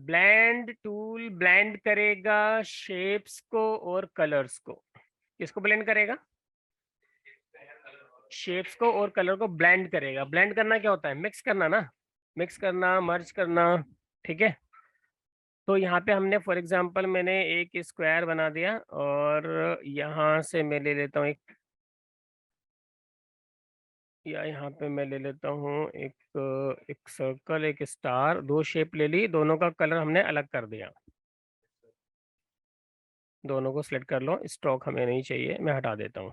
Blend tool blend करेगा shapes को और कलर्स को। किसको ब्लेंड करेगा? शेप्स को और कलर को ब्लेंड करेगा। ब्लेंड करना क्या होता है? मिक्स करना ना, मिक्स करना, मर्ज करना। ठीक है, तो यहाँ पे हमने फॉर एग्जांपल मैंने एक स्क्वायर बना दिया और यहाँ से मैं ले लेता हूँ एक, या यहाँ पे मैं ले लेता हूँ एक सर्कल, एक स्टार, दो शेप ले ली, दोनों का कलर हमने अलग कर दिया। दोनों को सिलेक्ट कर लो, स्ट्रोक हमें नहीं चाहिए, मैं हटा देता हूँ।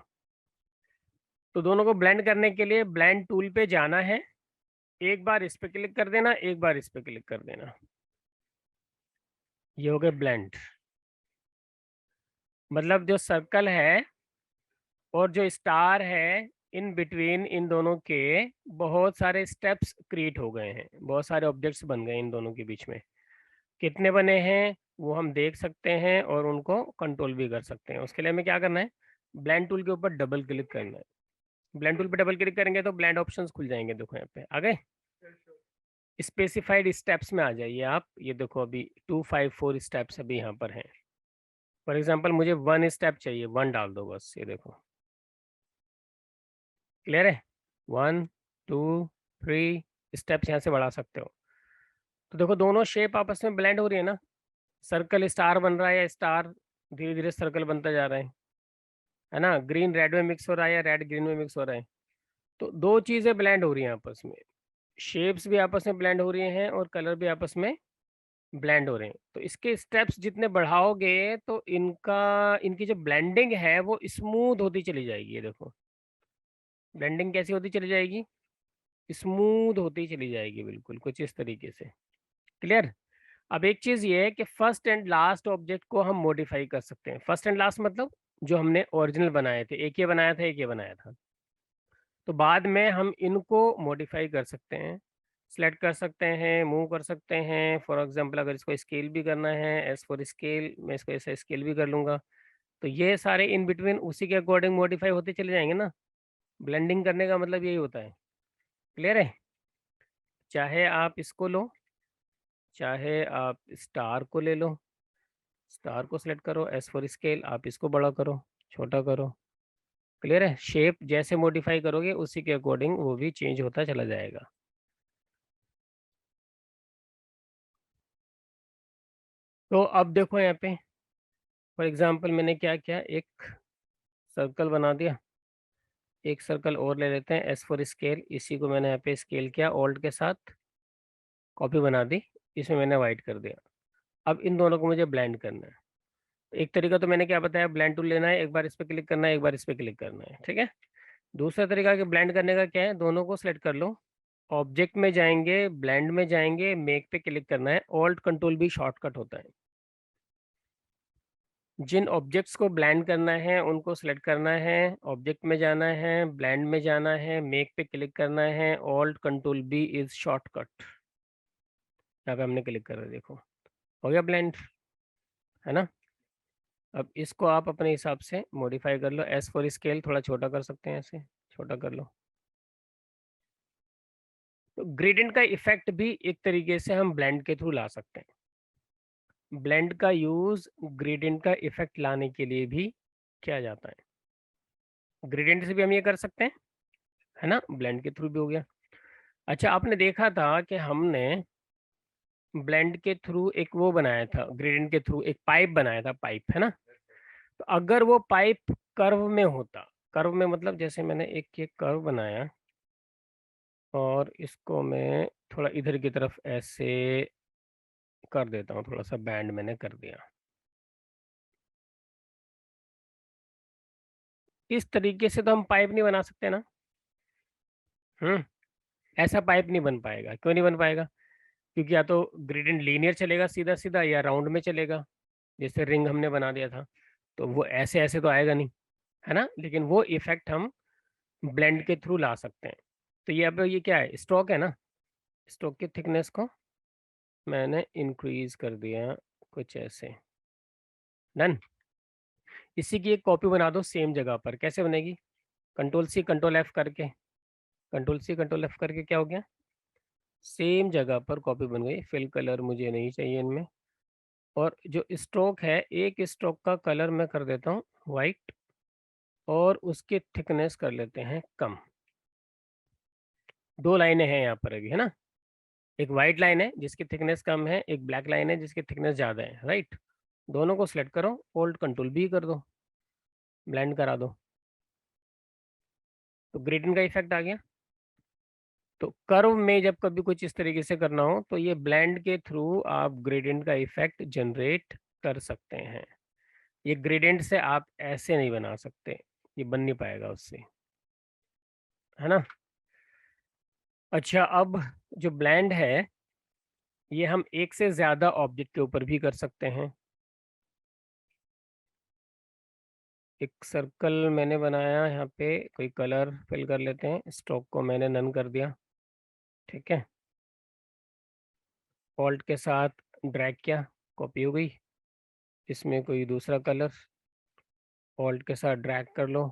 तो दोनों को ब्लेंड करने के लिए ब्लेंड टूल पे जाना है, एक बार इस पे क्लिक कर देना, एक बार इस पे क्लिक कर देना। ये हो गए ब्लेंड। मतलब जो सर्कल है और जो स्टार है, इन बिटवीन इन दोनों के बहुत सारे स्टेप्स क्रिएट हो गए हैं, बहुत सारे ऑब्जेक्ट्स बन गए इन दोनों के बीच में। कितने बने हैं वो हम देख सकते हैं और उनको कंट्रोल भी कर सकते हैं। उसके लिए हमें क्या करना है? ब्लेंड टूल के ऊपर डबल क्लिक करना है। ब्लेंड टूल पे डबल क्लिक करेंगे तो ब्लेंड ऑप्शंस खुल जाएंगे। देखो यहाँ पे आ गए, स्पेसिफाइड स्टेप्स में आ जाइए आप। ये देखो अभी 254 स्टेप्स अभी यहाँ पर हैं। फॉर एग्जांपल मुझे 1 स्टेप चाहिए, 1 डाल दो बस। ये देखो क्लियर है, 1 2 3 स्टेप्स यहाँ से बढ़ा सकते हो। तो देखो दोनों शेप आपस में ब्लेंड हो रही है ना। सर्कल स्टार बन रहा है या स्टार धीरे धीरे सर्कल बनता जा रहा है ना। ग्रीन रेड में मिक्स हो रहा है या रेड ग्रीन में मिक्स हो रहा है। तो दो चीजें ब्लेंड हो रही हैं आपस में, शेप्स भी आपस में ब्लेंड हो रही हैं और कलर भी आपस में ब्लेंड हो रहे हैं। तो इसके स्टेप्स जितने बढ़ाओगे तो इनकी जो ब्लेंडिंग है वो स्मूथ होती चली जाएगी। ये देखो ब्लेंडिंग कैसी होती चली जाएगी? स्मूथ होती चली जाएगी, बिल्कुल कुछ इस तरीके से। क्लियर? अब एक चीज ये है कि फर्स्ट एंड लास्ट ऑब्जेक्ट को हम मॉडिफाई कर सकते हैं। फर्स्ट एंड लास्ट मतलब जो हमने ओरिजिनल बनाए थे, एक ये बनाया था, एक ये बनाया था, तो बाद में हम इनको मॉडिफाई कर सकते हैं, सिलेक्ट कर सकते हैं, मूव कर सकते हैं। फॉर एग्जांपल अगर इसको स्केल भी करना है, एस फॉर स्केल, मैं इसको ऐसे स्केल भी कर लूंगा। तो ये सारे इन बिटवीन उसी के अकॉर्डिंग मॉडिफाई होते चले जाएंगे ना। ब्लेंडिंग करने का मतलब यही होता है। क्लियर है? चाहे आप इसको लो, चाहे आप स्टार को ले लो, स्टार को सिलेक्ट करो, एस फॉर स्केल, आप इसको बड़ा करो, छोटा करो। क्लियर है? शेप जैसे मॉडिफाई करोगे उसी के अकॉर्डिंग वो भी चेंज होता चला जाएगा। तो अब देखो यहाँ पे फॉर एग्जांपल मैंने क्या किया, एक सर्कल बना दिया, एक सर्कल और ले लेते हैं, एस फॉर स्केल, इसी को मैंने यहाँ पे स्केल किया, ऑल्ट के साथ कॉपी बना दी, इसमें मैंने वाइट कर दिया। अब इन दोनों को मुझे ब्लेंड करना है। एक तरीका तो मैंने क्या बताया, ब्लेंड टूल लेना है, एक बार इस पे क्लिक करना है, एक बार इस पे क्लिक करना है। ठीक है, दूसरा तरीका कि ब्लेंड करने का क्या है, दोनों को सिलेक्ट कर लो, ऑब्जेक्ट में जाएंगे, ब्लेंड में जाएंगे, मेक पे क्लिक करना है। ऑल्ट कंट्रोल भी शॉर्टकट होता है। जिन ऑब्जेक्ट्स को ब्लेंड करना है उनको सिलेक्ट करना है, ऑब्जेक्ट में जाना है, ब्लेंड में जाना है, मेक पे क्लिक करना है। Alt control B is shortcut. यहाँ पे हमने क्लिक कर दिया, देखो हो गया ब्लेंड, है ना। अब इसको आप अपने हिसाब से मॉडिफाई कर लो। एस फॉर स्केल थोड़ा छोटा कर सकते हैं, ऐसे छोटा कर लो। तो ग्रेडियंट का इफेक्ट भी एक तरीके से हम ब्लेंड के थ्रू ला सकते हैं। ब्लेंड का यूज ग्रेडियंट का इफेक्ट लाने के लिए भी किया जाता है। ग्रेडियंट से भी हम ये कर सकते हैं, है ना, ब्लेंड के थ्रू भी हो गया। अच्छा, आपने देखा था कि हमने ब्लेंड के थ्रू एक वो बनाया था, ग्रेडियंट के थ्रू एक पाइप बनाया था, पाइप, है ना। तो अगर वो पाइप कर्व में होता, कर्व में मतलब जैसे मैंने एक ये कर्व बनाया और इसको मैं थोड़ा इधर की तरफ ऐसे कर देता हूँ, थोड़ा सा बैंड मैंने कर दिया, इस तरीके से तो हम पाइप नहीं बना सकते ना। हम्म, ऐसा पाइप नहीं बन पाएगा। क्यों नहीं बन पाएगा? क्योंकि या तो ग्रेडियंट लीनियर चलेगा सीधा सीधा, या राउंड में चलेगा, जैसे रिंग हमने बना दिया था। तो वो ऐसे ऐसे तो आएगा नहीं, है ना। लेकिन वो इफेक्ट हम ब्लेंड के थ्रू ला सकते हैं। तो ये अब ये क्या है, स्ट्रोक है ना, स्ट्रोक की थिकनेस को मैंने इंक्रीज कर दिया कुछ ऐसे। डन। इसी की एक कॉपी बना दो सेम जगह पर। कैसे बनेगी? कंट्रोल सी कंट्रोल एफ करके, कंट्रोल सी कंट्रोल एफ करके क्या हो गया, सेम जगह पर कॉपी बन गई। फिल कलर मुझे नहीं चाहिए इनमें। और जो स्ट्रोक है, एक स्ट्रोक का कलर मैं कर देता हूँ वाइट और उसकी थिकनेस कर लेते हैं कम। दो लाइनें हैं यहाँ पर अभी, है ना। एक वाइट लाइन है जिसकी थिकनेस कम है, एक ब्लैक लाइन है जिसकी थिकनेस ज़्यादा है, राइट। दोनों को सिलेक्ट करो, Alt Control B कर दो, ब्लेंड करा दो, तो ग्रेडियंट का इफेक्ट आ गया। तो कर्व में जब कभी कुछ इस तरीके से करना हो तो ये ब्लेंड के थ्रू आप ग्रेडियंट का इफेक्ट जनरेट कर सकते हैं। ये ग्रेडियंट से आप ऐसे नहीं बना सकते, ये बन नहीं पाएगा उससे, है ना। अच्छा, अब जो ब्लेंड है ये हम एक से ज्यादा ऑब्जेक्ट के ऊपर भी कर सकते हैं। एक सर्कल मैंने बनाया, यहाँ पे कोई कलर फिल कर लेते हैं, स्ट्रोक को मैंने नन कर दिया, ठीक है। ऑल्ट के साथ ड्रैग किया, कॉपी हो गई। इसमें कोई दूसरा कलर, ऑल्ट के साथ ड्रैग कर लो,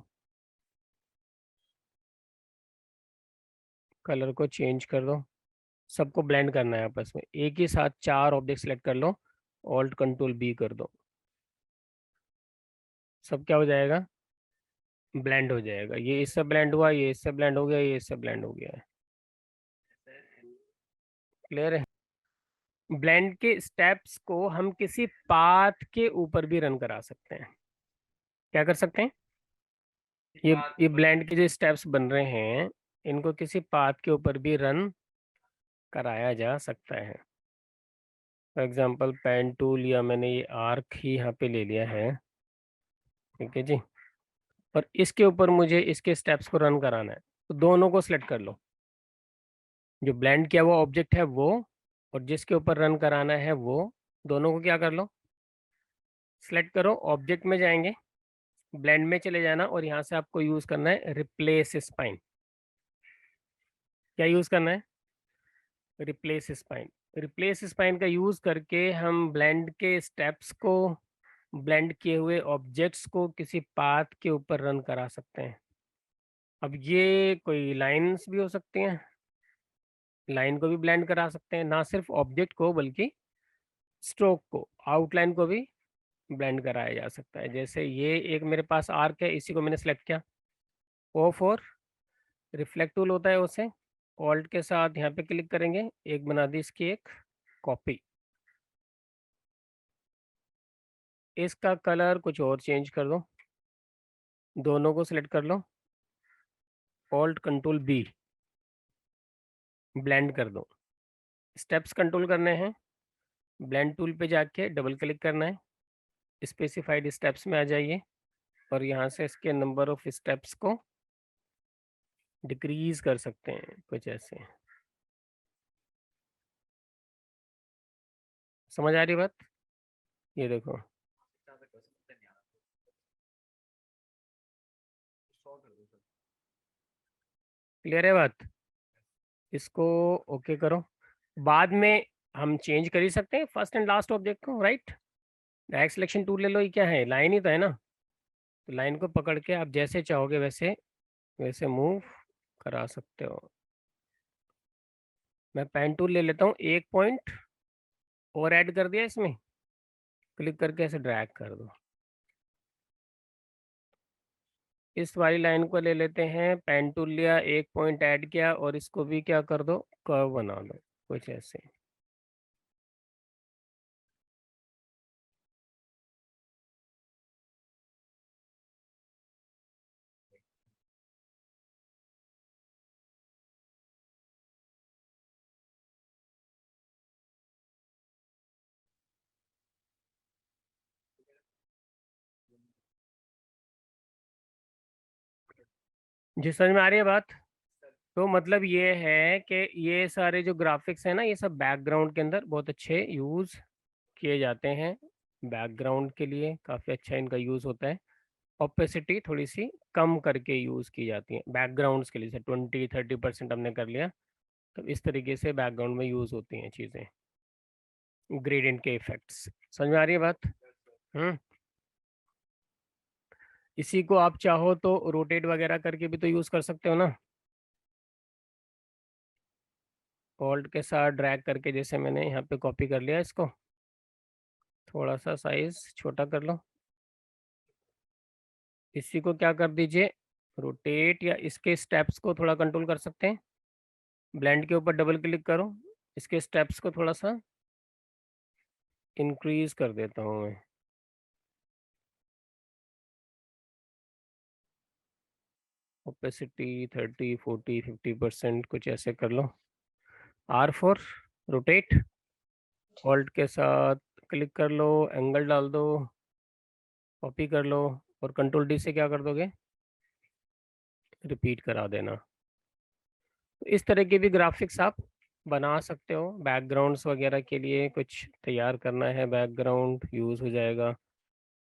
कलर को चेंज कर दो, सबको ब्लेंड करना है आपस में। एक ही साथ चार ऑब्जेक्ट सेलेक्ट कर लो, ऑल्ट कंट्रोल बी कर दो, सब क्या हो जाएगा, ब्लेंड हो जाएगा। ये इससे ब्लेंड हुआ, ये इससे ब्लेंड हो गया, ये इससे ब्लेंड हो गया है। क्लियर है। ब्लेंड के स्टेप्स को हम किसी पाथ के ऊपर भी रन करा सकते हैं। क्या कर सकते हैं, ये ब्लेंड के जो स्टेप्स बन रहे हैं इनको किसी पाथ के ऊपर भी रन कराया जा सकता है। फॉर एग्जांपल पेन टूल, या मैंने ये आर्क ही यहाँ पे ले लिया है, ठीक है जी। और इसके ऊपर मुझे इसके स्टेप्स को रन कराना है, तो दोनों को सिलेक्ट कर लो। जो ब्लेंड किया हुआ ऑब्जेक्ट है वो, और जिसके ऊपर रन कराना है वो, दोनों को क्या कर लो, सिलेक्ट करो। ऑब्जेक्ट में जाएंगे, ब्लेंड में चले जाना, और यहाँ से आपको यूज करना है रिप्लेस स्पाइन। क्या यूज करना है, रिप्लेस स्पाइन। रिप्लेस स्पाइन का यूज करके हम ब्लेंड के स्टेप्स को, ब्लेंड किए हुए ऑब्जेक्ट्स को किसी पाथ के ऊपर रन करा सकते हैं। अब ये कोई लाइंस भी हो सकती हैं, लाइन को भी ब्लेंड करा सकते हैं, ना सिर्फ ऑब्जेक्ट को बल्कि स्ट्रोक को, आउटलाइन को भी ब्लेंड कराया जा सकता है। जैसे ये एक मेरे पास आर्क है, इसी को मैंने सेलेक्ट किया, ओ फॉर रिफ्लेक्ट टूल होता है उसे, ऑल्ट के साथ यहाँ पे क्लिक करेंगे, एक बना दी इसकी एक कॉपी। इसका कलर कुछ और चेंज कर दो, दोनों को सिलेक्ट कर लो, ऑल्ट कंट्रोल बी, ब्लेंड कर दो। स्टेप्स कंट्रोल करने हैं, ब्लेंड टूल पे जाके डबल क्लिक करना है, स्पेसिफाइड स्टेप्स में आ जाइए, और यहाँ से इसके नंबर ऑफ स्टेप्स को डिक्रीज कर सकते हैं कुछ ऐसे। समझ आ रही बात, ये देखो। क्लियर है बात, इसको ओके करो। बाद में हम चेंज कर ही सकते हैं फर्स्ट एंड लास्ट ऑब्जेक्ट को, राइट। डायरेक्ट सिलेक्शन टूल ले लो, ये क्या है, लाइन ही तो है ना। तो लाइन को पकड़ के आप जैसे चाहोगे वैसे वैसे मूव करा सकते हो। मैं पेन टूल ले लेता हूँ, एक पॉइंट और ऐड कर दिया इसमें, क्लिक करके ऐसे ड्रैग कर दो। इस वाली लाइन को ले लेते हैं, पेन टूल लिया, एक पॉइंट ऐड किया, और इसको भी क्या कर दो, कर्व बना दो कुछ ऐसे। जी समझ में आ रही है बात। तो मतलब ये है कि ये सारे जो ग्राफिक्स हैं ना, ये सब बैकग्राउंड के अंदर बहुत अच्छे यूज़ किए जाते हैं। बैकग्राउंड के लिए काफ़ी अच्छा इनका यूज़ होता है। ओपेसिटी थोड़ी सी कम करके यूज़ की जाती है बैकग्राउंड्स के लिए, से 20-30% हमने कर लिया, तो इस तरीके से बैकग्राउंड में यूज़ होती हैं चीज़ें, ग्रेडियंट के इफेक्ट्स। समझ में आ रही है बात। हम्म। इसी को आप चाहो तो रोटेट वगैरह करके भी तो यूज़ कर सकते हो ना। ऑल्ट के साथ ड्रैग करके जैसे मैंने यहाँ पे कॉपी कर लिया, इसको थोड़ा सा साइज छोटा कर लो। इसी को क्या कर दीजिए, रोटेट, या इसके स्टेप्स को थोड़ा कंट्रोल कर सकते हैं। ब्लेंड के ऊपर डबल क्लिक करो, इसके स्टेप्स को थोड़ा सा इंक्रीज कर देता हूँ मैं। ओपेसिटी 30, 40, 50% कुछ ऐसे कर लो। R4 रोटेट, ऑल्ट के साथ क्लिक कर लो, एंगल डाल दो, कॉपी कर लो, और कंट्रोल डी से क्या कर दोगे, रिपीट करा देना। तो इस तरह के भी ग्राफिक्स आप बना सकते हो। बैकग्राउंड्स वगैरह के लिए कुछ तैयार करना है, बैकग्राउंड यूज़ हो जाएगा।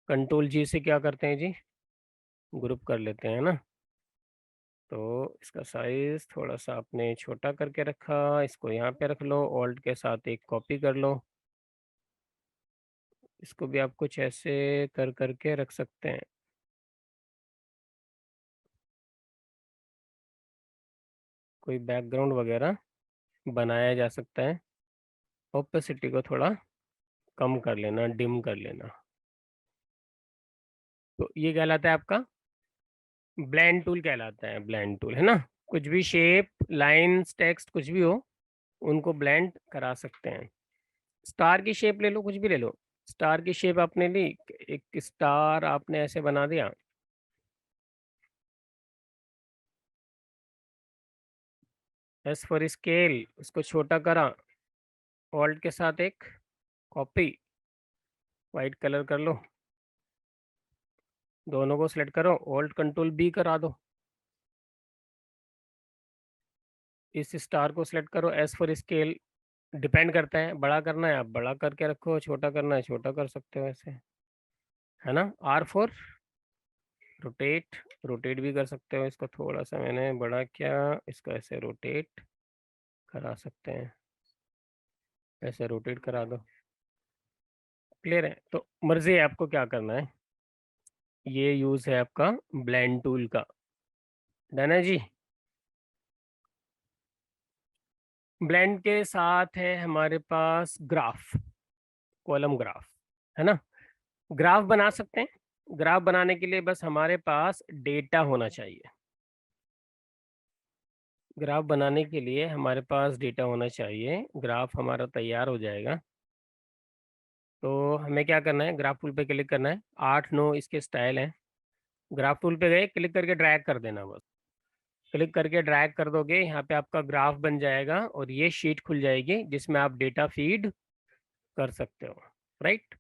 कंट्रोल जी से क्या करते हैं जी, ग्रुप कर लेते हैं ना। तो इसका साइज थोड़ा सा आपने छोटा करके रखा, इसको यहाँ पे रख लो, ऑल्ट के साथ एक कॉपी कर लो। इसको भी आप कुछ ऐसे कर करके रख सकते हैं। कोई बैकग्राउंड वगैरह बनाया जा सकता है। ओपेसिटी को थोड़ा कम कर लेना, डिम कर लेना। तो ये कहलाता है आपका ब्लेंड टूल कहलाता है, ब्लेंड टूल है ना। कुछ भी शेप, लाइंस, टेक्स्ट कुछ भी हो, उनको ब्लेंड करा सकते हैं। स्टार की शेप ले लो, कुछ भी ले लो। स्टार की शेप आपने ली, एक स्टार आपने ऐसे बना दिया। एस फॉर स्केल, उसको छोटा करा, ऑल्ट के साथ एक कॉपी, वाइट कलर कर लो, दोनों को सिलेक्ट करो, ऑल्ट कंट्रोल बी करा दो। इस स्टार को सिलेक्ट करो, एस फॉर स्केल, डिपेंड करता है, बड़ा करना है आप बड़ा करके रखो, छोटा करना है छोटा कर सकते हो ऐसे, है ना। R4 रोटेट, रोटेट भी कर सकते हो। इसको थोड़ा सा मैंने बड़ा किया, इसको ऐसे रोटेट करा सकते हैं, ऐसे रोटेट करा दो। क्लियर है, तो मर्जी है आपको क्या करना है। ये यूज है आपका ब्लेंड टूल का, डन है जी। ब्लेंड के साथ है हमारे पास ग्राफ, कॉलम ग्राफ, है ना। ग्राफ बना सकते हैं। ग्राफ बनाने के लिए बस हमारे पास डेटा होना चाहिए। ग्राफ बनाने के लिए हमारे पास डेटा होना चाहिए, ग्राफ हमारा तैयार हो जाएगा। तो हमें क्या करना है, ग्राफ टूल पे क्लिक करना है, 8-9 इसके स्टाइल हैं। ग्राफ टूल पे गए, क्लिक करके ड्रैग कर देना, बस क्लिक करके ड्रैग कर दोगे, यहाँ पे आपका ग्राफ बन जाएगा और ये शीट खुल जाएगी जिसमें आप डेटा फीड कर सकते हो, राइट।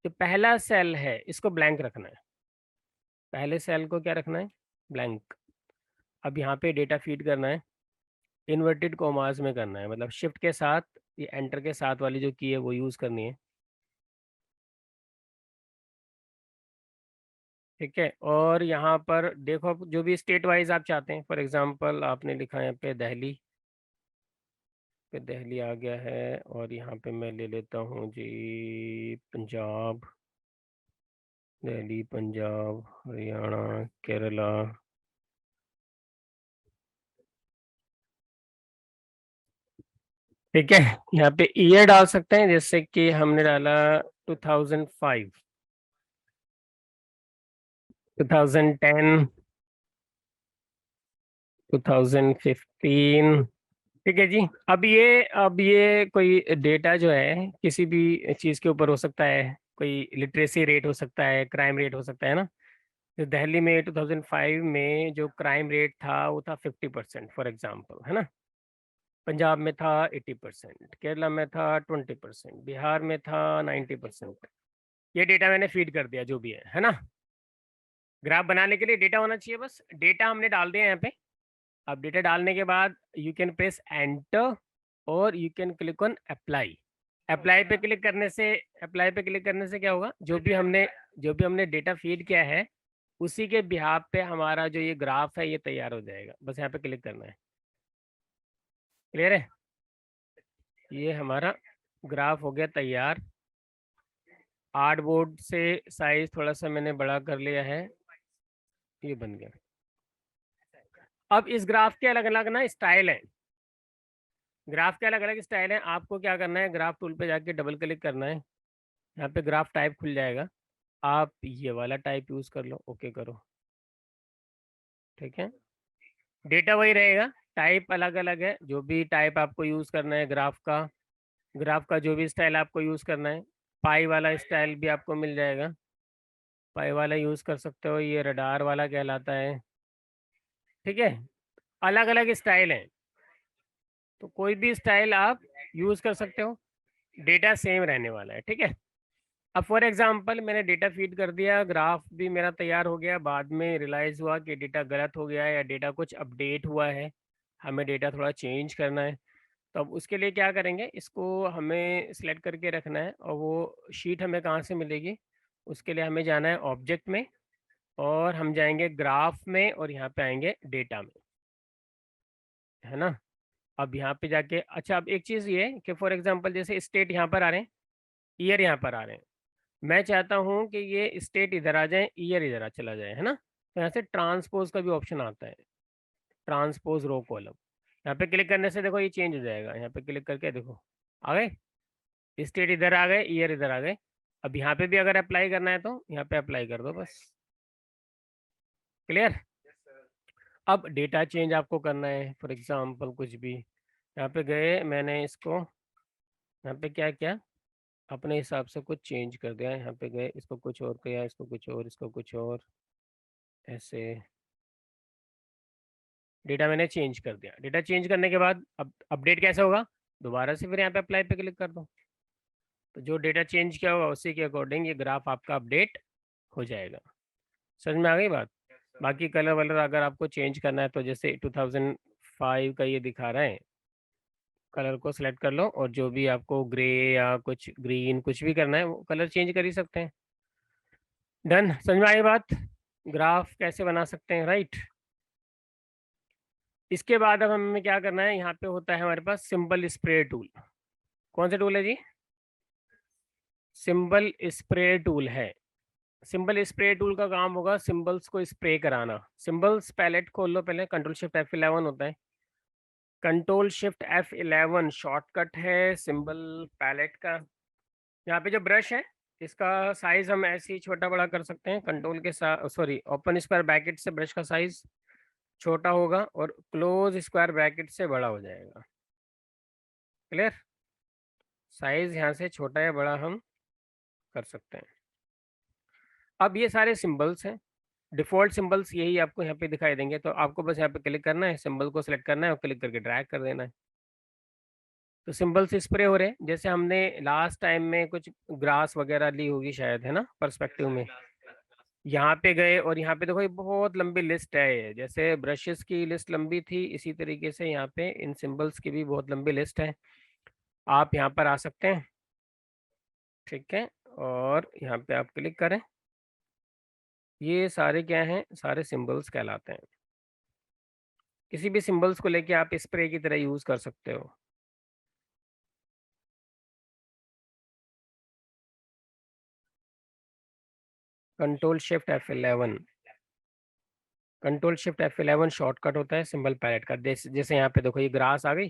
तो पहला सेल है, इसको ब्लैंक रखना है। पहले सेल को क्या रखना है, ब्लैंक। अब यहाँ पे डेटा फीड करना है, इन्वर्टेड कॉमास में करना है, मतलब शिफ्ट के साथ, ये एंटर के साथ वाली जो की है वो यूज़ करनी है, ठीक है। और यहाँ पर देखो, जो भी स्टेट वाइज आप चाहते हैं, फॉर एग्जांपल आपने लिखा है यहाँ पे दिल्ली, पे दिल्ली आ गया है, और यहाँ पे मैं ले लेता हूँ जी पंजाब, दिल्ली, पंजाब, हरियाणा, केरला, ठीक है। यहाँ पे ईयर डाल सकते हैं, जैसे कि हमने डाला 2005, 2010, 2015, ठीक है जी। अब ये कोई डेटा जो है किसी भी चीज़ के ऊपर हो सकता है, कोई लिटरेसी रेट हो सकता है, क्राइम रेट हो सकता है ना। तो दिल्ली में 2005 में जो क्राइम रेट था वो था 50% फॉर एग्जांपल, है ना। पंजाब में था 80%, केरला में था 20%, बिहार में था 90%। ये डेटा मैंने फीड कर दिया, जो भी है ना। ग्राफ बनाने के लिए डेटा होना चाहिए, बस डेटा हमने डाल दिया यहाँ पे। अब डेटा डालने के बाद यू कैन प्रेस एंटर और you can click on apply. Apply पे क्लिक करने से, अप्लाई पे क्लिक करने से क्या होगा, जो भी हमने डेटा फीड किया है उसी के बिहाफ पे हमारा जो ये ग्राफ है ये तैयार हो जाएगा। बस यहाँ पे क्लिक करना है। क्लियर है, ये हमारा ग्राफ हो गया तैयार। आर्ट बोर्ड से साइज थोड़ा सा मैंने बड़ा कर लिया है, ये बन गया। अब इस ग्राफ के अलग अलग ना स्टाइल है। ग्राफ के अलग अलग स्टाइल है, आपको क्या करना है, ग्राफ टूल पे जाके डबल क्लिक करना है, यहाँ पे ग्राफ टाइप खुल जाएगा, आप ये वाला टाइप यूज़ कर लो, ओके करो, ठीक है। डेटा वही रहेगा, टाइप अलग अलग है, जो भी टाइप आपको यूज़ करना है ग्राफ का जो भी स्टाइल आपको यूज़ करना है, पाई वाला स्टाइल भी आपको मिल जाएगा, पाई वाला यूज़ कर सकते हो, ये रडार वाला कहलाता है, ठीक है। अलग अलग स्टाइल हैं, तो कोई भी स्टाइल आप यूज़ कर सकते हो, डेटा सेम रहने वाला है, ठीक है। अब फॉर एग्जांपल मैंने डेटा फीड कर दिया, ग्राफ भी मेरा तैयार हो गया, बाद में रियलाइज़ हुआ कि डेटा गलत हो गया है या डेटा कुछ अपडेट हुआ है, हमें डेटा थोड़ा चेंज करना है। तो अब उसके लिए क्या करेंगे, इसको हमें सिलेक्ट करके रखना है, और वो शीट हमें कहाँ से मिलेगी, उसके लिए हमें जाना है ऑब्जेक्ट में, और हम जाएंगे ग्राफ में, और यहाँ पे आएंगे डेटा में, है ना। अब यहाँ पे जाके, अच्छा अब एक चीज़ ये कि फॉर एग्जांपल जैसे स्टेट यहाँ पर आ रहे हैं, ईयर यहाँ पर आ रहे हैं, मैं चाहता हूँ कि ये स्टेट इधर आ जाए, ईयर इधर चला जाए, है ना। तो यहाँ से ट्रांसपोज का भी ऑप्शन आता है, ट्रांसपोज रो कॉलम, यहाँ पे क्लिक करने से देखो ये चेंज हो जाएगा, यहाँ पे क्लिक करके देखो आ गए, स्टेट इधर आ गए, ईयर इधर आ गए। अब यहाँ पे भी अगर अप्लाई करना है तो यहाँ पे अप्लाई कर दो बस, क्लियर। अब डेटा चेंज आपको करना है, फॉर एग्जांपल कुछ भी, यहाँ पे गए, मैंने इसको यहाँ पे क्या किया, अपने हिसाब से कुछ चेंज कर दिया, यहाँ पे गए, इसको कुछ और किया, इसको कुछ और, इसको कुछ और, ऐसे डेटा मैंने चेंज कर दिया। डेटा चेंज करने के बाद अब अपडेट कैसे होगा, दोबारा से फिर यहाँ पे अप्लाई पे क्लिक कर दो, तो जो डेटा चेंज किया होगा उसी के अकॉर्डिंग ये ग्राफ आपका अपडेट हो जाएगा। समझ में आ गई बात। बाकी कलर वलर अगर आपको चेंज करना है तो जैसे 2005 का ये दिखा रहा है, कलर को सिलेक्ट कर लो, और जो भी आपको ग्रे या कुछ ग्रीन कुछ भी करना है वो कलर चेंज कर ही सकते हैं। डन, समझ में आई बात, ग्राफ कैसे बना सकते हैं, राइट। इसके बाद अब हमें क्या करना है, यहाँ पे होता है हमारे पास सिंबल स्प्रे टूल। कौन सा टूल है जी, सिंबल स्प्रे टूल है। सिंबल स्प्रे टूल का काम होगा सिंबल्स को स्प्रे कराना। सिंबल्स पैलेट खोल लो पहले, कंट्रोल शिफ्ट F11 होता है, कंट्रोल शिफ्ट F11 शॉर्टकट है सिंबल पैलेट का। यहाँ पे जो ब्रश है इसका साइज हम ऐसे ही छोटा बड़ा कर सकते हैं, कंट्रोल के साथ, सॉरी ओपन स्क्वायर ब्रैकेट से ब्रश का साइज छोटा होगा और क्लोज स्क्वायर ब्रैकेट से बड़ा हो जाएगा, क्लियर। साइज यहाँ से छोटा या बड़ा हम कर सकते हैं। अब ये सारे सिंबल्स हैं, डिफ़ॉल्ट सिंबल्स यही आपको यहाँ पे दिखाई देंगे, तो आपको बस यहाँ पे क्लिक करना है, सिंबल को सिलेक्ट करना है और क्लिक करके ड्रैग कर देना है। तो सिंबल्स स्प्रे हो रहे हैं, जैसे हमने लास्ट टाइम में कुछ ग्रास वगैरह ली होगी शायद, है ना, पर्सपेक्टिव में। यहाँ पे गए और यहाँ पे देखो ये बहुत लंबी लिस्ट है, ये जैसे ब्रशेस की लिस्ट लंबी थी, इसी तरीके से यहाँ पे इन सिंबल्स की भी बहुत लंबी लिस्ट है। आप यहाँ पर आ सकते हैं, ठीक है, और यहाँ पे आप क्लिक करें, ये सारे क्या हैं, सारे सिंबल्स कहलाते हैं। किसी भी सिंबल्स को लेके आप स्प्रे की तरह यूज कर सकते हो। Control shift F11, control shift F11 shortcut होता है सिंबल पैलेट का। जैसे यहाँ पे देखो ये ग्रास आ गई,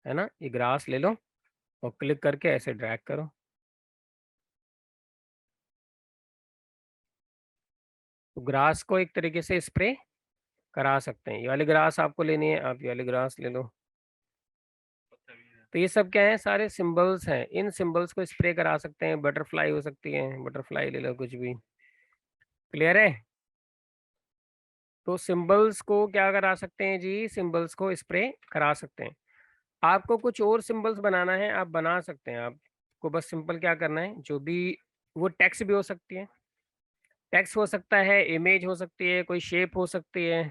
है ना, ये ग्रास ले लो और क्लिक करके ऐसे ड्रैग करो, तो ग्रास को एक तरीके से स्प्रे करा सकते हैं। ये वाली ग्रास आपको लेनी है, आप ये वाली ग्रास ले लो। तो ये सब क्या है, सारे सिंबल्स हैं, इन सिंबल्स को स्प्रे करा सकते हैं। बटरफ्लाई हो सकती है, बटरफ्लाई ले लो, कुछ भी, क्लियर है। तो सिंबल्स को क्या करा सकते हैं जी, सिंबल्स को स्प्रे करा सकते हैं। आपको कुछ और सिंबल्स बनाना है, आप बना सकते हैं। आपको बस सिंपल क्या करना है, जो भी, वो टेक्स्ट भी हो सकती है, टेक्स्ट हो सकता है, इमेज हो सकती है, कोई शेप हो सकती है,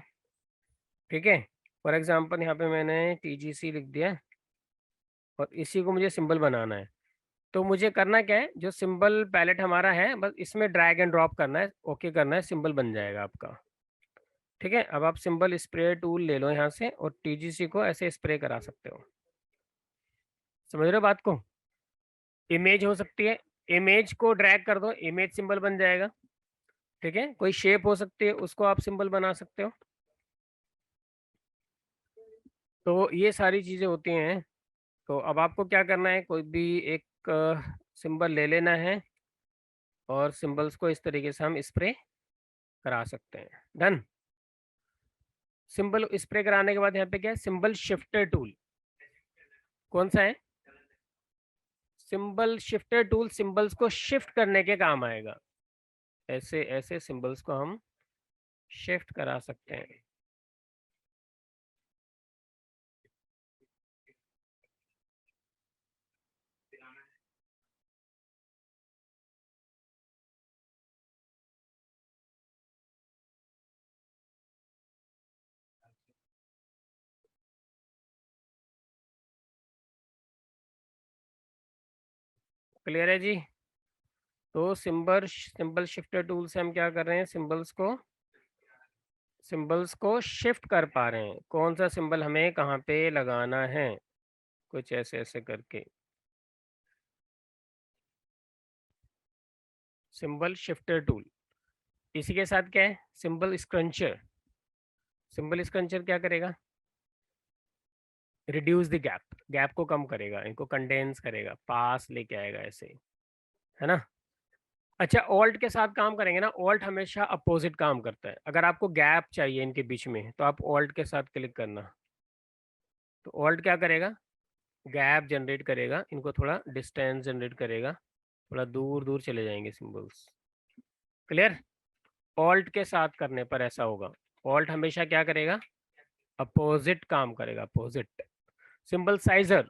ठीक है। फॉर एग्जांपल यहाँ पे मैंने TGC लिख दिया और इसी को मुझे सिंबल बनाना है। तो मुझे करना क्या है, जो सिंबल पैलेट हमारा है बस इसमें ड्रैग एंड ड्रॉप करना है, ओके करना है, सिंबल बन जाएगा आपका, ठीक है। अब आप सिंबल स्प्रे टूल ले लो यहाँ से और TGC को ऐसे स्प्रे करा सकते हो। समझ रहे हो बात को। इमेज हो सकती है, इमेज को ड्रैग कर दो, इमेज सिंबल बन जाएगा, ठीक है। कोई शेप हो सकती है, उसको आप सिंबल बना सकते हो। तो ये सारी चीजें होती हैं, तो अब आपको क्या करना है, कोई भी एक सिंबल ले लेना है और सिंबल्स को इस तरीके से हम स्प्रे करा सकते हैं। डन। सिंबल स्प्रे कराने के बाद यहाँ पे क्या है, सिंबल शिफ्टर टूल। कौन सा है? सिंबल शिफ्टर टूल सिंबल्स को शिफ्ट करने के काम आएगा। ऐसे ऐसे सिंबल्स को हम शिफ्ट करा सकते हैं। क्लियर है जी? तो सिंबल शिफ्टर टूल से हम क्या कर रहे हैं, सिंबल्स को शिफ्ट कर पा रहे हैं। कौन सा सिंबल हमें कहाँ पे लगाना है, कुछ ऐसे ऐसे करके। Symbol shifter tool. इसी के साथ क्या है, सिंबल स्क्रंचर। सिंबल स्क्रंचर क्या करेगा, रिड्यूस द गैप, गैप को कम करेगा, इनको कंडेंस करेगा, पास लेके आएगा ऐसे, है ना। अच्छा, ऑल्ट के साथ काम करेंगे ना, ऑल्ट हमेशा अपोजिट काम करता है। अगर आपको गैप चाहिए इनके बीच में तो आप ऑल्ट के साथ क्लिक करना। तो ऑल्ट क्या करेगा, गैप जनरेट करेगा, इनको थोड़ा डिस्टेंस जनरेट करेगा, थोड़ा दूर दूर चले जाएंगे सिंबल्स। क्लियर? ऑल्ट के साथ करने पर ऐसा होगा। ऑल्ट हमेशा क्या करेगा, अपोजिट काम करेगा, अपोजिट। सिंबल साइजर,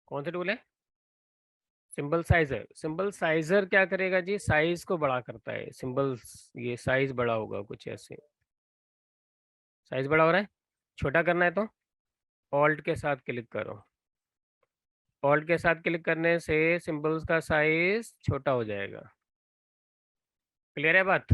कौन सा टूल है? Symbol scissor. सिंबल साइजर क्या करेगा जी, साइज को बड़ा करता है सिंबल्स, ये साइज बड़ा होगा कुछ ऐसे, साइज बड़ा हो रहा है, छोटा करना है तो ऑल्ट के साथ क्लिक करो। ऑल्ट के साथ क्लिक करने से सिंबल्स का साइज छोटा हो जाएगा। क्लियर है बात?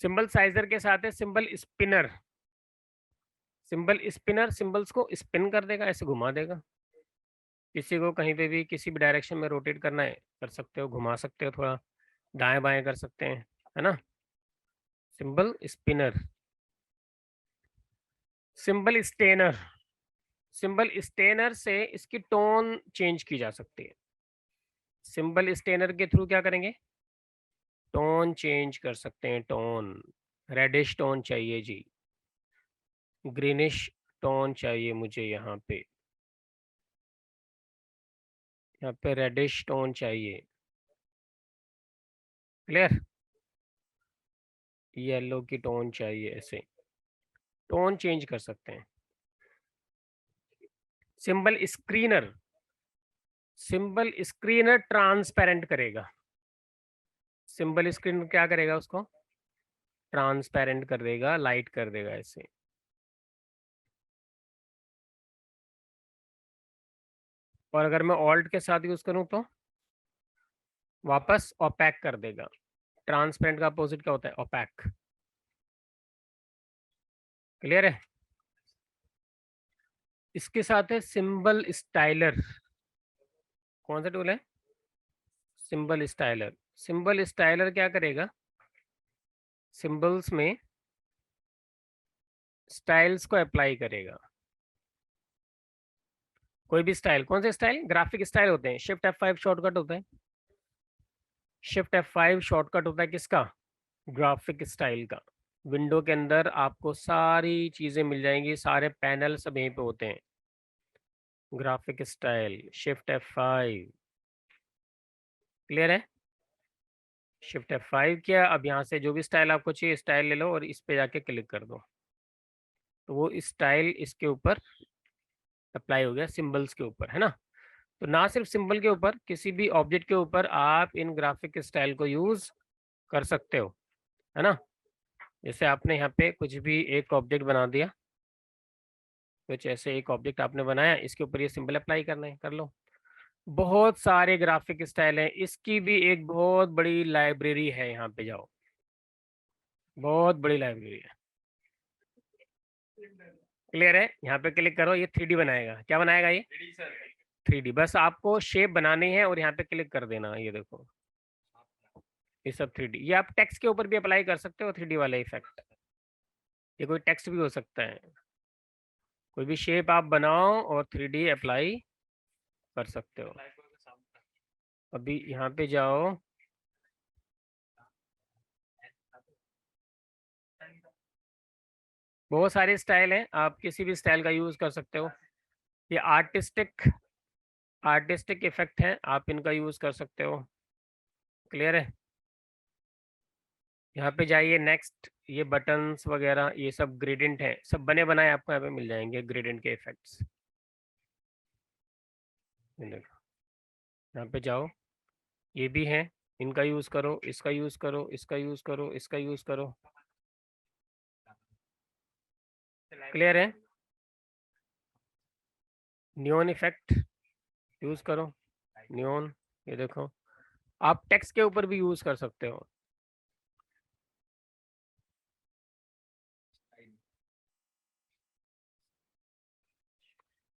सिंबल साइजर के साथ है symbol spinner. Symbol spinner symbols को स्पिन कर देगा, ऐसे घुमा देगा। किसी को कहीं पे भी किसी भी डायरेक्शन में रोटेट करना है कर सकते हो, घुमा सकते हो, थोड़ा दाएं बाएं कर सकते हैं, है ना। Symbol spinner. Symbol stainer. Symbol stainer से इसकी टोन चेंज की जा सकती है। सिंबल स्टेनर के थ्रू क्या करेंगे, टोन चेंज कर सकते हैं। टोन, रेडिश टोन चाहिए जी, ग्रीनिश टोन चाहिए मुझे, यहाँ पे रेडिश टोन चाहिए। क्लियर? येलो की टोन चाहिए, ऐसे टोन चेंज कर सकते हैं। Symbol screener. Symbol screener transparent करेगा। सिंबल स्क्रीनर क्या करेगा, उसको ट्रांसपेरेंट कर देगा, लाइट कर देगा ऐसे। और अगर मैं ऑल्ट के साथ यूज करूं तो वापस ओपैक कर देगा। ट्रांसपेरेंट का अपोजिट क्या होता है, ओपैक। क्लियर है? इसके साथ है सिंबल स्टाइलर। कौन सा टूल है, सिंबल स्टाइलर। सिंबल स्टाइलर क्या करेगा, सिंबल्स में स्टाइल्स को अप्लाई करेगा। कोई भी स्टाइल, कौन से स्टाइल, ग्राफिक स्टाइल होते हैं। शिफ्ट F5 शॉर्टकट होता है, शिफ्ट F5 शॉर्टकट होता है किसका, ग्राफिक स्टाइल का। विंडो के अंदर आपको सारी चीजें मिल जाएंगी, सारे पैनल सब यहीं पे होते हैं। Graphic style, shift F5। Clear है? शिफ्ट F5 किया, अब यहाँ से जो भी स्टाइल आपको चाहिए स्टाइल ले लो और इस पे जाके क्लिक कर दो, तो वो स्टाइल इसके ऊपर अप्लाई हो गया, सिंबल्स के ऊपर, है ना। तो ना सिर्फ सिंबल के ऊपर, किसी भी ऑब्जेक्ट के ऊपर आप इन ग्राफिक स्टाइल को यूज कर सकते हो, है ना। जैसे आपने यहाँ पे कुछ भी एक ऑब्जेक्ट बना दिया, कुछ ऐसे एक ऑब्जेक्ट आपने बनाया, इसके ऊपर ये सिंबल अप्लाई करना है, कर लो। बहुत सारे ग्राफिक स्टाइल हैं, इसकी भी एक बहुत बड़ी लाइब्रेरी है, यहाँ पे जाओ, बहुत बड़ी लाइब्रेरी है। क्लियर है? यहाँ पे क्लिक करो, ये 3D बनाएगा। क्या बनाएगा ये, 3D। बस आपको शेप बनानी है और यहाँ पे क्लिक कर देना, ये देखो ये सब 3D, ये आप टेक्स्ट के ऊपर भी अप्लाई कर सकते हो 3D वाला इफेक्ट। ये कोई टेक्स्ट भी हो सकता है, कोई भी शेप आप बनाओ और 3D अप्लाई कर सकते हो। अभी यहाँ पे जाओ, बहुत सारे स्टाइल हैं, आप किसी भी स्टाइल का यूज कर सकते हो। ये आर्टिस्टिक इफेक्ट हैं, आप इनका यूज कर सकते हो। क्लियर है? यहाँ पे जाइए नेक्स्ट, ये बटन्स वगैरह ये सब ग्रेडियंट है, सब बने बनाए आपको यहाँ पे मिल जाएंगे ग्रेडियंट के इफेक्ट्स। देखो यहाँ पे जाओ, ये भी है, इनका यूज करो, इसका यूज करो, इसका यूज करो, इसका यूज करो। क्लियर है? नियॉन इफेक्ट यूज करो, नियॉन, ये देखो, आप टेक्स्ट के ऊपर भी यूज कर सकते हो।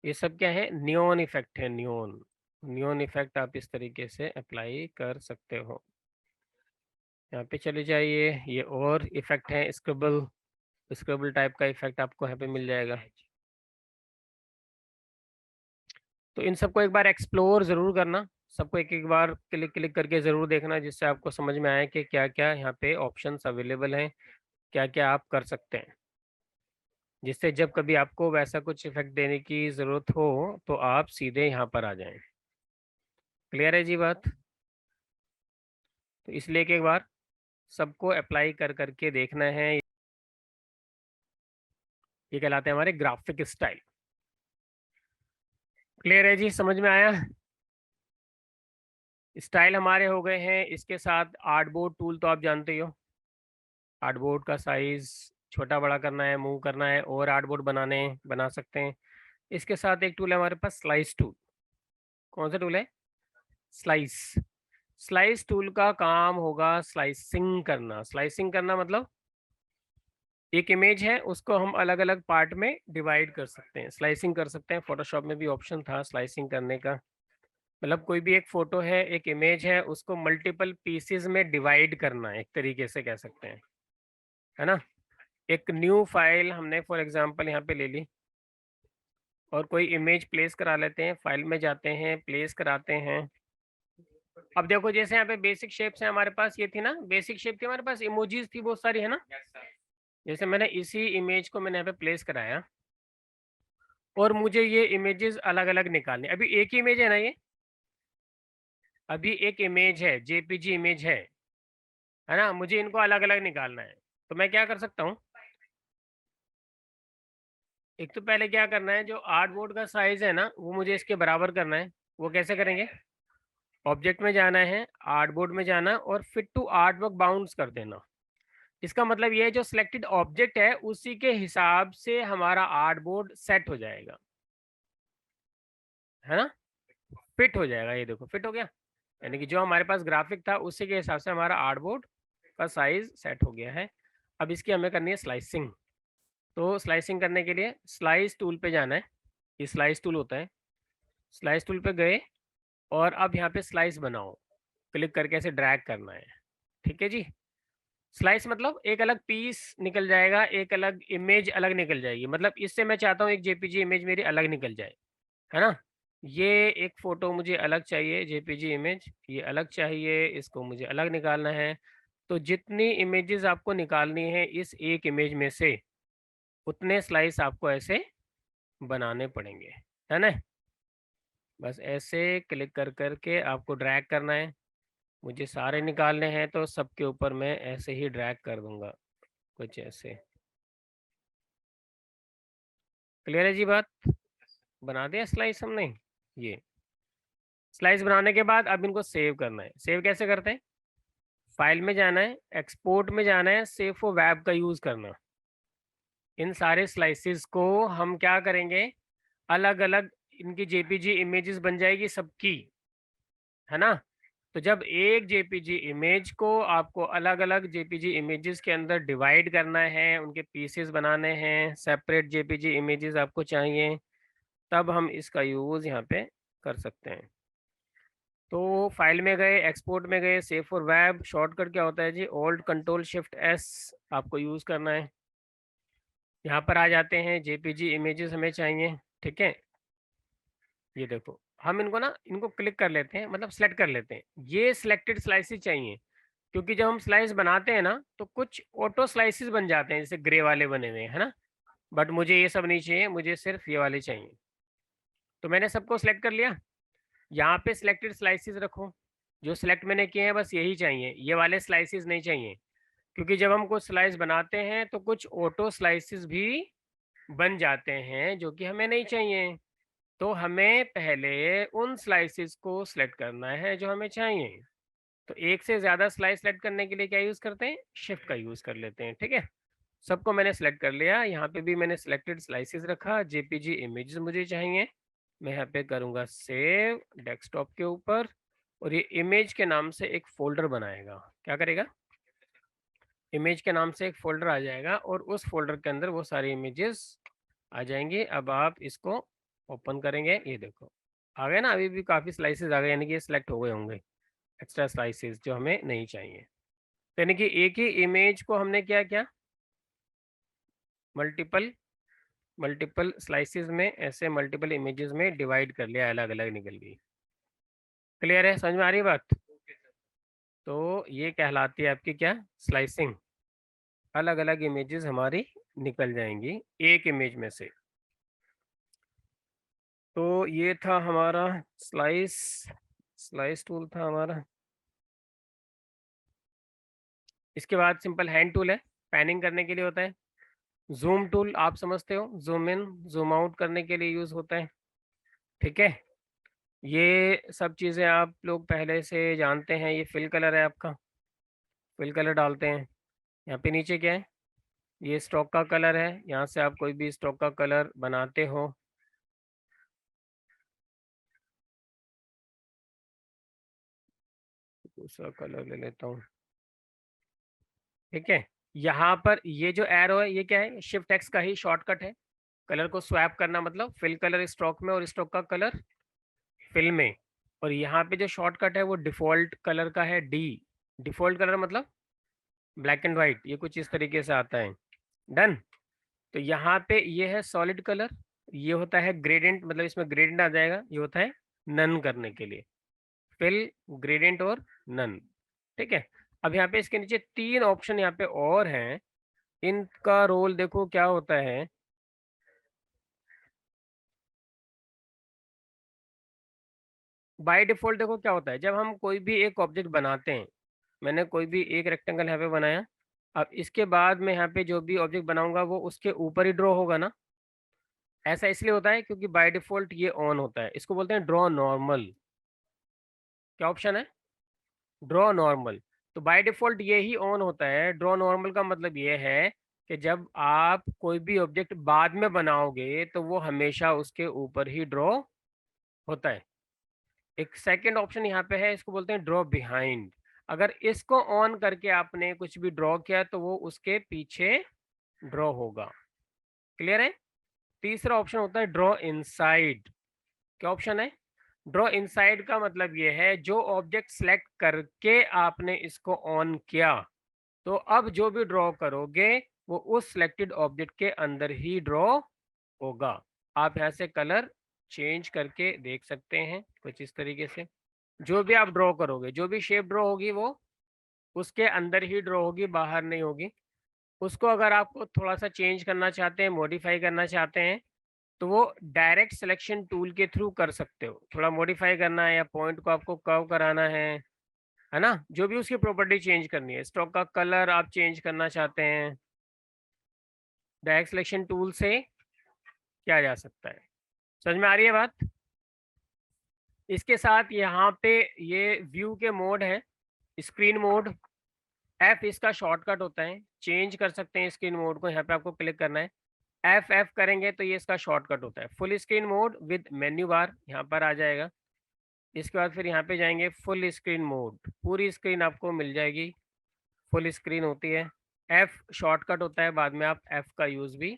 ये सब क्या है? नियॉन इफेक्ट है, नियॉन इफेक्ट आप इस तरीके से अप्लाई कर सकते हो। यहाँ पे चले जाइए, ये और इफेक्ट है, स्क्रिबल टाइप का इफेक्ट आपको यहाँ पे मिल जाएगा। तो इन सबको एक बार एक्सप्लोर ज़रूर करना, सबको एक एक बार क्लिक क्लिक करके ज़रूर देखना, जिससे आपको समझ में आए कि क्या क्या यहाँ पे ऑप्शंस अवेलेबल हैं, क्या क्या आप कर सकते हैं, जिससे जब कभी आपको वैसा कुछ इफेक्ट देने की ज़रूरत हो तो आप सीधे यहाँ पर आ जाएं। क्लियर है जी बात? तो इसलिए एक बार सबको अप्लाई कर करके देखना है। ये कहलाते हैं हमारे ग्राफिक स्टाइल। क्लियर है जी? समझ में आया? स्टाइल हमारे हो गए हैं, इसके साथ आर्टबोर्ड टूल तो आप जानते ही हो। आर्टबोर्ड का साइज छोटा बड़ा करना है, मूव करना है, और आर्टबोर्ड बना सकते हैं। इसके साथ एक टूल है हमारे पास, स्लाइस टूल। कौन सा टूल है? स्लाइस। स्लाइस टूल का काम होगा स्लाइसिंग करना। स्लाइसिंग करना मतलब एक इमेज है, उसको हम अलग अलग पार्ट में डिवाइड कर सकते हैं, स्लाइसिंग कर सकते हैं। फोटोशॉप में भी ऑप्शन था स्लाइसिंग करने का। मतलब कोई भी एक फोटो है, एक इमेज है, उसको मल्टीपल पीसेस में डिवाइड करना, एक तरीके से कह सकते हैं, है ना। एक न्यू फाइल हमने फॉर एग्जांपल यहाँ पे ले ली, और कोई इमेज प्लेस करा लेते हैं, फाइल में जाते हैं, प्लेस कराते हैं। अब देखो जैसे यहाँ पे बेसिक शेप्स हैं हमारे पास, ये थी ना बेसिक शेप थी हमारे पास, इमोजीज थी बहुत सारी, है ना। जैसे मैंने इसी इमेज को मैंने यहाँ पे प्लेस कराया, और मुझे ये इमेजेस अलग अलग निकालने। अभी एक ही इमेज है ना ये, अभी एक इमेज है, जेपीजी इमेज है ना। मुझे इनको अलग अलग निकालना है, तो मैं क्या कर सकता हूँ, एक तो पहले क्या करना है, जो आर्टबोर्ड का साइज है ना वो मुझे इसके बराबर करना है। वो कैसे करेंगे? ऑब्जेक्ट में जाना है, आर्टबोर्ड में जाना, और फिट टू आर्टवर्क बाउंड्स कर देना। इसका मतलब ये है, जो सिलेक्टेड ऑब्जेक्ट है उसी के हिसाब से हमारा आर्टबोर्ड सेट हो जाएगा, है ना, फिट हो जाएगा। ये देखो फिट हो गया, यानी कि जो हमारे पास ग्राफिक था उसी के हिसाब से हमारा आर्टबोर्ड का साइज सेट हो गया है। अब इसकी हमें करनी है स्लाइसिंग। तो स्लाइसिंग करने के लिए स्लाइस टूल पे जाना है, ये स्लाइस टूल होता है। स्लाइस टूल पे गए, और अब यहाँ पे स्लाइस बनाओ, क्लिक करके ऐसे ड्रैग करना है। ठीक है जी। स्लाइस मतलब एक अलग पीस निकल जाएगा, एक अलग इमेज अलग निकल जाएगी। मतलब इससे मैं चाहता हूँ एक जेपीजी इमेज मेरी अलग निकल जाए, है ना। ये एक फ़ोटो मुझे अलग चाहिए, जेपीजी इमेज ये अलग चाहिए, इसको मुझे अलग निकालना है। तो जितनी इमेजेस आपको निकालनी है इस एक इमेज में से, उतने स्लाइस आपको ऐसे बनाने पड़ेंगे, है ना। बस ऐसे क्लिक कर करके आपको ड्रैग करना है। मुझे सारे निकालने हैं तो सबके ऊपर मैं ऐसे ही ड्रैग कर दूंगा, कुछ ऐसे। क्लियर है जी बात? बना दिया स्लाइस हमने। ये स्लाइस बनाने के बाद अब इनको सेव करना है। सेव कैसे करते हैं? फाइल में जाना है, एक्सपोर्ट में जाना है, सेव फॉर वेब का यूज़ करना। इन सारे स्लाइसिस को हम क्या करेंगे, अलग अलग इनकी जेपीजी इमेजेस बन जाएगी सबकी, है ना। तो जब एक जेपीजी इमेज को आपको अलग अलग जेपीजी इमेजेस के अंदर डिवाइड करना है, उनके पीसेस बनाने हैं, सेपरेट जेपीजी इमेजेस आपको चाहिए, तब हम इसका यूज़ यहाँ पे कर सकते हैं। तो फाइल में गए, एक्सपोर्ट में गए, सेव फॉर वेब, शॉर्टकट क्या होता है जी, ओल्ड कंट्रोल शिफ्ट एस आपको यूज़ करना है। यहाँ पर आ जाते हैं, जेपीजी इमेजेस हमें चाहिए, ठीक है। ये देखो हम इनको ना, इनको क्लिक कर लेते हैं, मतलब सेलेक्ट कर लेते हैं। ये सिलेक्टेड स्लाइसेस चाहिए, क्योंकि जब हम स्लाइस बनाते हैं ना तो कुछ ऑटो स्लाइसेस बन जाते हैं, जैसे ग्रे वाले बने हुए हैं, है ना। बट मुझे ये सब नहीं चाहिए, मुझे सिर्फ ये वाले चाहिए। तो मैंने सबको सिलेक्ट कर लिया। यहाँ पे सिलेक्टेड स्लाइसेस रखो, जो सिलेक्ट मैंने किए हैं बस यही चाहिए, ये वाले स्लाइसेस नहीं चाहिए, क्योंकि जब हम कुछ स्लाइस बनाते हैं तो कुछ ऑटो स्लाइसेस भी बन जाते हैं जो कि हमें नहीं चाहिए। तो हमें पहले उन स्लाइसेस को सिलेक्ट करना है जो हमें चाहिए। तो एक से ज़्यादा स्लाइस सेलेक्ट करने के लिए क्या यूज़ करते हैं, शिफ्ट का यूज़ कर लेते हैं, ठीक है। सबको मैंने सेलेक्ट कर लिया, यहाँ पे भी मैंने सिलेक्टेड स्लाइसेस रखा, जेपीजी इमेजेस मुझे चाहिए। मैं यहाँ पे करूँगा सेव डेस्कटॉप के ऊपर, और ये इमेज के नाम से एक फोल्डर बनाएगा। क्या करेगा, इमेज के नाम से एक फोल्डर आ जाएगा, और उस फोल्डर के अंदर वो सारी इमेजेस आ जाएंगी। अब आप इसको ओपन करेंगे, ये देखो आ गए ना, अभी भी काफ़ी स्लाइसेस आ गए, यानी कि ये सिलेक्ट हो गए होंगे एक्स्ट्रा स्लाइसेस जो हमें नहीं चाहिए। तो यानी कि एक ही इमेज को हमने क्या किया, मल्टीपल मल्टीपल स्लाइसेस में, ऐसे मल्टीपल इमेजेस में डिवाइड कर लिया, अलग अलग निकल गई। क्लियर है, समझ में आ रही है बात। तो ये कहलाती है आपकी क्या, स्लाइसिंग। अलग अलग इमेजेस हमारी निकल जाएंगी एक इमेज में से। तो ये था हमारा स्लाइस, स्लाइस टूल था हमारा। इसके बाद सिंपल हैंड टूल है, पैनिंग करने के लिए होता है। जूम टूल आप समझते हो, जूम इन जूम आउट करने के लिए यूज होता है, ठीक है। ये सब चीज़ें आप लोग पहले से जानते हैं। ये फिल कलर है आपका, फिल कलर डालते हैं। यहाँ पे नीचे क्या है, ये स्टॉक का कलर है, यहाँ से आप कोई भी स्टॉक का कलर बनाते हो। दूसरा कलर ले लेता हूँ, ठीक है। यहाँ पर ये जो एरो है ये क्या है, शिफ्ट एक्स का ही शॉर्टकट है। कलर को स्वैप करना, मतलब फिल कलर स्टॉक में और स्टॉक का कलर फिल में। और यहाँ पे जो शॉर्टकट है वो डिफ़ॉल्ट कलर का है, डी। डिफ़ॉल्ट कलर मतलब ब्लैक एंड वाइट, ये कुछ इस तरीके से आता है। डन। तो यहाँ पे ये है सॉलिड कलर, ये होता है ग्रेडियंट, मतलब इसमें ग्रेडियंट आ जाएगा, ये होता है नन करने के लिए, फिल, ग्रेडियंट और नन, ठीक है। अब यहाँ पे इसके नीचे 3 ऑप्शन यहाँ पे और हैं, इनका रोल देखो क्या होता है। बाय डिफ़ॉल्ट देखो क्या होता है, जब हम कोई भी एक ऑब्जेक्ट बनाते हैं, मैंने कोई भी एक रेक्टेंगल यहाँ पे बनाया, अब इसके बाद में यहाँ पे जो भी ऑब्जेक्ट बनाऊंगा वो उसके ऊपर ही ड्रॉ होगा ना। ऐसा इसलिए होता है क्योंकि बाय डिफ़ॉल्ट ये ऑन होता है, इसको बोलते हैं ड्रॉ नॉर्मल। क्या ऑप्शन है, ड्रॉ नॉर्मल। तो बाय डिफ़ॉल्ट ये ही ऑन होता है। ड्रॉ नॉर्मल का मतलब ये है कि जब आप कोई भी ऑब्जेक्ट बाद में बनाओगे तो वो हमेशा उसके ऊपर ही ड्रॉ होता है। एक सेकंड ऑप्शन यहाँ पे है, इसको बोलते हैं ड्रॉ बिहाइंड। अगर इसको ऑन करके आपने कुछ भी ड्रॉ किया तो वो उसके पीछे ड्रॉ होगा। क्लियर है। तीसरा ऑप्शन होता है ड्रॉ इनसाइड। क्या ऑप्शन है, ड्रॉ इनसाइड का मतलब ये है जो ऑब्जेक्ट सेलेक्ट करके आपने इसको ऑन किया, तो अब जो भी ड्रॉ करोगे वो उस सिलेक्टेड ऑब्जेक्ट के अंदर ही ड्रॉ होगा। आप यहाँ से कलर चेंज करके देख सकते हैं कुछ इस तरीके से। जो भी आप ड्रॉ करोगे, जो भी शेप ड्रॉ होगी वो उसके अंदर ही ड्रॉ होगी, बाहर नहीं होगी। उसको अगर आपको थोड़ा सा चेंज करना चाहते हैं, मॉडिफाई करना चाहते हैं, तो वो डायरेक्ट सिलेक्शन टूल के थ्रू कर सकते हो। थोड़ा मॉडिफाई करना है या पॉइंट को आपको कर्व कराना है ना, जो भी उसकी प्रॉपर्टी चेंज करनी है, स्टॉक का कलर आप चेंज करना चाहते हैं, डायरेक्ट सिलेक्शन टूल से किया जा सकता है। समझ में आ रही है बात। इसके साथ यहाँ पे ये व्यू के मोड है, स्क्रीन मोड, एफ इसका शॉर्टकट होता है, चेंज कर सकते हैं स्क्रीन मोड को। यहाँ पे आपको क्लिक करना है, एफ एफ करेंगे तो ये इसका शॉर्टकट होता है। Full screen mode with menu bar यहाँ पर आ जाएगा। इसके बाद फिर यहाँ पे जाएंगे फुल स्क्रीन मोड, पूरी स्क्रीन आपको मिल जाएगी, फुल स्क्रीन होती है। एफ शॉर्टकट होता है, बाद में आप एफ का यूज़ भी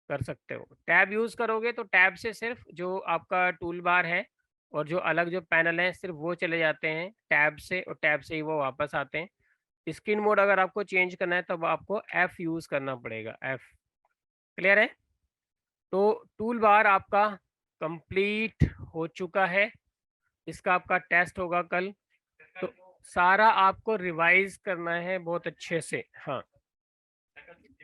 कर सकते हो। टैब यूज़ करोगे तो टैब से सिर्फ जो आपका टूल बार है और जो अलग जो पैनल है सिर्फ वो चले जाते हैं टैब से, और टैब से ही वो वापस आते हैं। स्क्रीन मोड अगर आपको चेंज करना है तब आपको F यूज करना पड़ेगा, F। क्लियर है? तो टूल बार आपका कंप्लीट हो चुका है, इसका आपका टेस्ट होगा कल। तो सारा आपको रिवाइज करना है बहुत अच्छे से। हाँ,